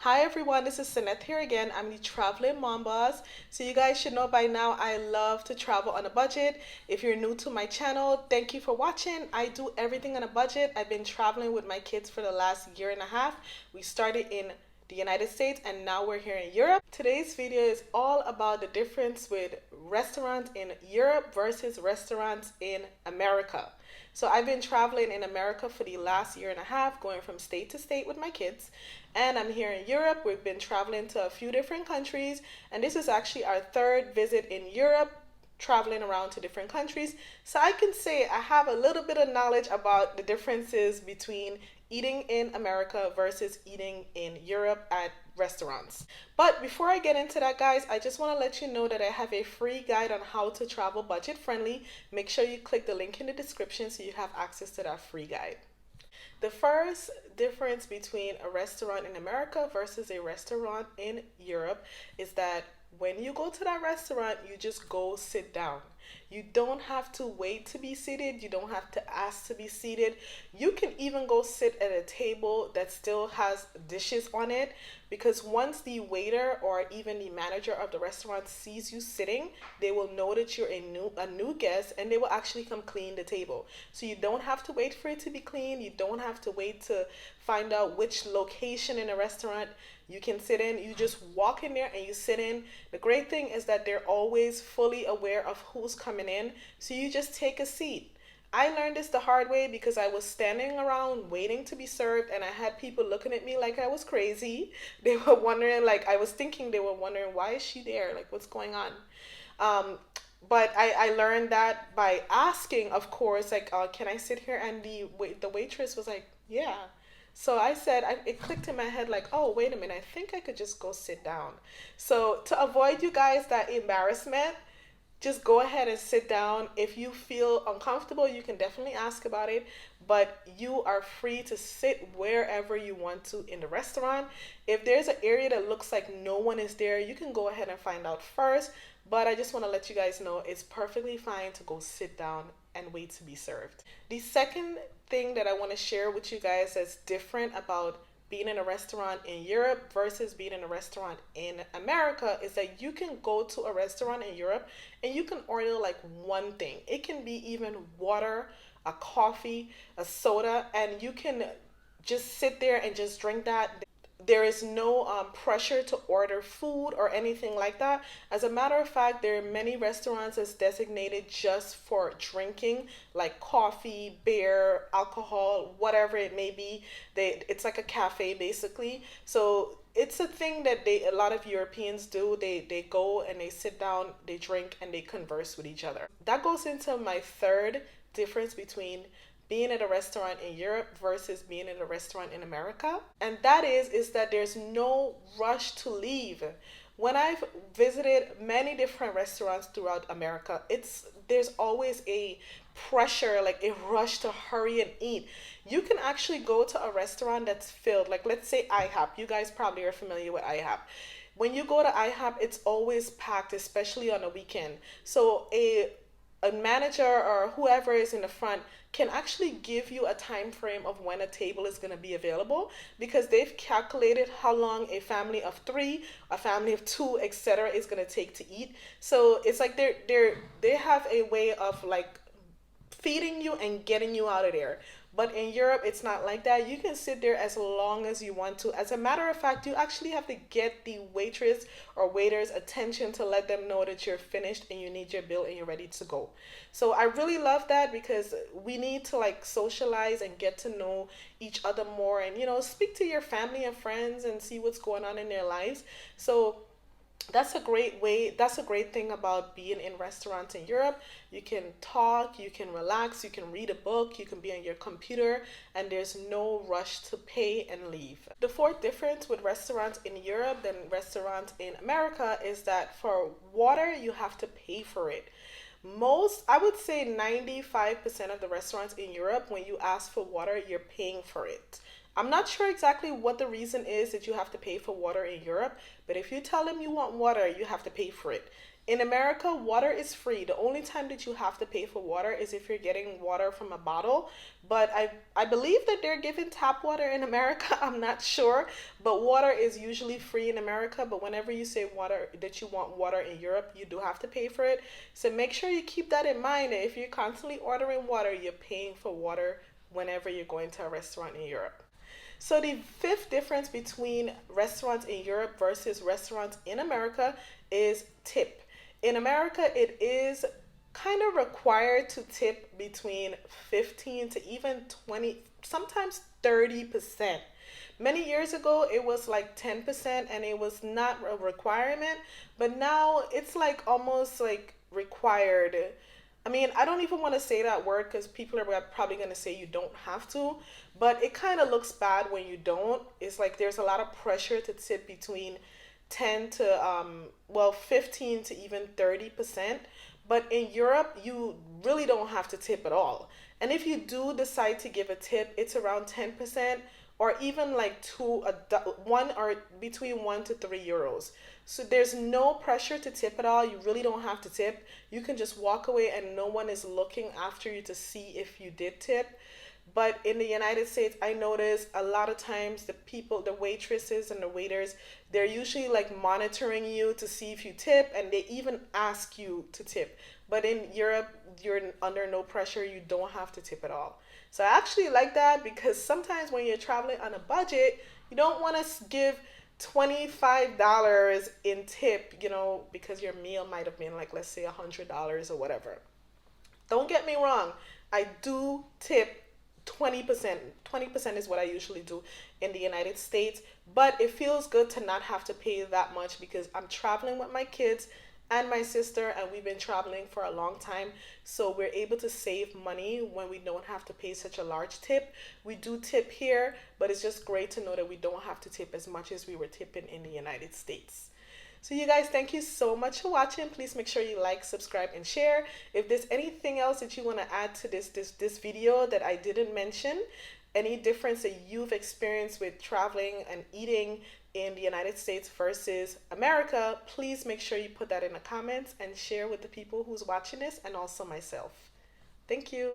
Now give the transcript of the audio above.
Hi everyone, this is Saneth here again. I'm the Traveling Mom Boss. So you guys should know by now I love to travel on a budget. If you're new to my channel, thank you for watching. I do everything on a budget. I've been traveling with my kids for the last year and a half. We started in the United States and now we're here in Europe. Today's video is all about the difference with restaurants in Europe versus restaurants in America. So I've been traveling in America for the last year and a half, going from state to state with my kids. And I'm here in Europe. We've been traveling to a few different countries, and this is actually our third visit in Europe, traveling around to different countries. So I can say I have a little bit of knowledge about the differences between eating in America versus eating in Europe at restaurants. But before I get into that, guys, I just want to let you know that I have a free guide on how to travel budget friendly. Make sure you click the link in the description so you have access to that free guide. The first difference between a restaurant in America versus a restaurant in Europe is that when you go to that restaurant, you just go sit down. You don't have to wait to be seated. You don't have to ask to be seated. You can even go sit at a table that still has dishes on it, because once the waiter or even the manager of the restaurant sees you sitting, they will know that you're a new guest, and they will actually come clean the table. So you don't have to wait for it to be clean. You don't have to wait to find out which location in a restaurant you can sit in. You just walk in there and you sit in. The great thing is that they're always fully aware of who's coming in, so you just take a seat. I learned this the hard way because I was standing around waiting to be served, and I had people looking at me like I was crazy. They were wondering, like, I was thinking they were wondering, why is she there? Like, what's going on? Um, but I learned that by asking, of course, like, can I sit here? And the waitress was like, yeah. So I said, it clicked in my head like, oh, wait a minute, I think I could just go sit down. So to avoid you guys that embarrassment, just go ahead and sit down. If you feel uncomfortable, you can definitely ask about it, but you are free to sit wherever you want to in the restaurant. If there's an area that looks like no one is there, you can go ahead and find out first. But I just want to let you guys know it's perfectly fine to go sit down and wait to be served. The second thing that I want to share with you guys that's different about being in a restaurant in Europe versus being in a restaurant in America is that you can go to a restaurant in Europe and you can order like one thing. It can be even water, a coffee, a soda, and you can just sit there and just drink that. There is no pressure to order food or anything like that. As a matter of fact, there are many restaurants that's designated just for drinking, like coffee, beer, alcohol, whatever it may be. It's like a cafe basically. So it's a thing that a lot of Europeans do. They go and they sit down, they drink, and they converse with each other. That goes into my third difference between being at a restaurant in Europe versus being at a restaurant in America. And that is that there's no rush to leave. When I've visited many different restaurants throughout America, there's always a pressure, like a rush to hurry and eat. You can actually go to a restaurant that's filled, like let's say IHOP. You guys probably are familiar with IHOP. When you go to IHOP, it's always packed, especially on a weekend. So a manager or whoever is in the front can actually give you a time frame of when a table is going to be available, because they've calculated how long a family of three, a family of two, etc. is going to take to eat. So it's like they have a way of like feeding you and getting you out of there. But in Europe, it's not like that. You can sit there as long as you want to. As a matter of fact, you actually have to get the waitress or waiter's attention to let them know that you're finished and you need your bill and you're ready to go. So I really love that, because we need to like socialize and get to know each other more, and speak to your family and friends and see what's going on in their lives. So that's a great thing about being in restaurants in Europe. You can talk, you can relax, you can read a book, you can be on your computer, and there's no rush to pay and leave. The fourth difference with restaurants in Europe than restaurants in America is that for water you have to pay for it. I would say 95% of the restaurants in Europe, when you ask for water, you're paying for it. I'm not sure exactly what the reason is that you have to pay for water in Europe, but if you tell them you want water, you have to pay for it. In America, water is free. The only time that you have to pay for water is if you're getting water from a bottle. But I believe that they're giving tap water in America. I'm not sure, but water is usually free in America. But whenever you say water that you want water in Europe, you do have to pay for it. So make sure you keep that in mind. That if you're constantly ordering water, you're paying for water whenever you're going to a restaurant in Europe. So the fifth difference between restaurants in Europe versus restaurants in America is tip. In America, it is kind of required to tip between 15 to even 20, sometimes 30%. Many years ago, it was like 10% and it was not a requirement, but now it's like almost like required. I mean, I don't even want to say that word because people are probably going to say you don't have to, but it kind of looks bad when you don't. It's like there's a lot of pressure to tip between 10 to well 15 to even 30%, but in Europe you really don't have to tip at all, and if you do decide to give a tip, it's around 10% or even like one or between 1 to 3 euros. So there's no pressure to tip at all. You really don't have to tip. You can just walk away and no one is looking after you to see if you did tip. But in the United States, I notice a lot of times the people, the waitresses and the waiters, they're usually like monitoring you to see if you tip, and they even ask you to tip. But in Europe, you're under no pressure. You don't have to tip at all. So I actually like that because sometimes when you're traveling on a budget, you don't want to give $25 in tip, because your meal might have been like, let's say, $100 or whatever. Don't get me wrong. I do tip 20%. 20% is what I usually do in the United States, but it feels good to not have to pay that much because I'm traveling with my kids and my sister, and we've been traveling for a long time, so we're able to save money when we don't have to pay such a large tip. We do tip here, but it's just great to know that we don't have to tip as much as we were tipping in the United States. So you guys, thank you so much for watching. Please make sure you like, subscribe, and share. If there's anything else that you want to add to this video that I didn't mention, any difference that you've experienced with traveling and eating in the United States versus America, please make sure you put that in the comments and share with the people who's watching this and also myself. Thank you.